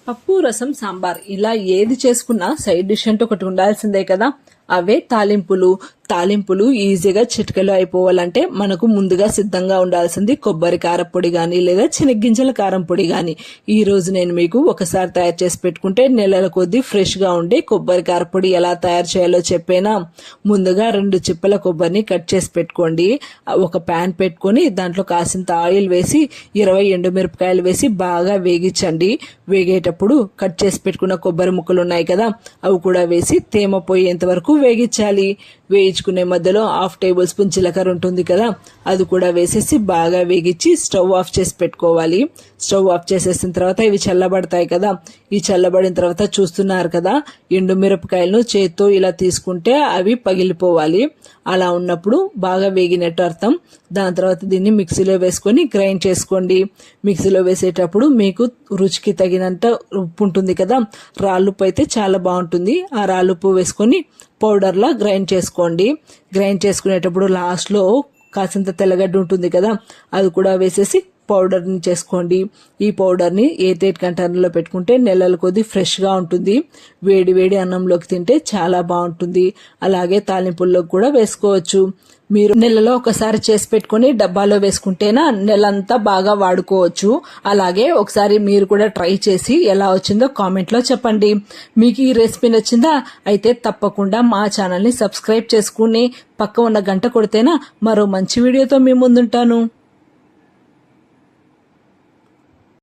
పప్పు రసం సాంబార్ ఇలా ఏది చేసుకున్నా సైడ్ డిష్ అంటూ ఒకటి ఉండాల్సిందే కదా. అవే తాలింపులు ఈజీగా చిటికెలో అయిపోవాలంటే మనకు ముందుగా సిద్ధంగా ఉండాల్సింది కొబ్బరి కారపొడి గాని లేదా శనగ్గింజల కారం పొడి గాని. ఈ రోజు నేను మీకు ఒకసారి తయారు చేసి పెట్టుకుంటే నెలల కొద్దీ ఫ్రెష్ గా ఉండే కొబ్బరి కారపొడి ఎలా తయారు చేయాలో చెప్పేనా. ముందుగా 2 చిప్పల కొబ్బరిని కట్ చేసి పెట్టుకోండి. ఒక ప్యాన్ పెట్టుకొని దాంట్లో కాసింత ఆయిల్ వేసి 20 ఎండుమిరపకాయలు వేసి బాగా వేగించండి. వేగేటప్పుడు కట్ చేసి పెట్టుకున్న కొబ్బరి ముక్కలు ఉన్నాయి కదా, అవి కూడా వేసి తేమ పోయేంత వరకు వేగించాలి. వేయించుకునే మధ్యలో 1/2 టేబుల్ స్పూన్ జీలకర్ర ఉంటుంది కదా, అది కూడా వేసేసి బాగా వేగించి స్టవ్ ఆఫ్ చేసి పెట్టుకోవాలి. స్టవ్ ఆఫ్ చేసేసిన తర్వాత ఇవి చల్లబడతాయి కదా, ఈ చల్లబడిన తర్వాత చూస్తున్నారు కదా, ఎండుమిరపకాయలను చేత్తో ఇలా తీసుకుంటే అవి పగిలిపోవాలి. అలా ఉన్నప్పుడు బాగా వేగినట్టు అర్థం. దాని తర్వాత దీన్ని మిక్సీలో వేసుకొని గ్రైండ్ చేసుకోండి. మిక్సీలో వేసేటప్పుడు మీకు రుచికి తగినంత ఉప్పు ఉంటుంది కదా, రాళ్ళుప్పు అయితే చాలా బాగుంటుంది. ఆ రాళ్ళుప్పు వేసుకొని పౌడర్లా గ్రైండ్ చేసుకోండి. గ్రైండ్ చేసుకునేటప్పుడు లాస్ట్లో కాసింత తెల్లగడ్డ ఉంటుంది కదా, అది కూడా వేసేసి పౌడర్ని చేసుకోండి. ఈ పౌడర్ని ఎయిర్టైట్ కంటైనర్లో పెట్టుకుంటే నెలల కొద్దీ ఫ్రెష్గా ఉంటుంది. వేడి వేడి అన్నంలోకి తింటే చాలా బాగుంటుంది. అలాగే తాలింపుల్లోకి కూడా వేసుకోవచ్చు. మీరు నెలలో ఒకసారి చేసి పెట్టుకుని డబ్బాలో వేసుకుంటేనా నెలంతా బాగా వాడుకోవచ్చు. అలాగే ఒకసారి మీరు కూడా ట్రై చేసి ఎలా వచ్చిందో కామెంట్లో చెప్పండి. మీకు ఈ రెసిపీ నచ్చిందా? అయితే తప్పకుండా మా ఛానల్ని సబ్స్క్రైబ్ చేసుకుని పక్క ఉన్న గంట కొడితేనా మరో మంచి వీడియోతో మీ ముందుంటాను.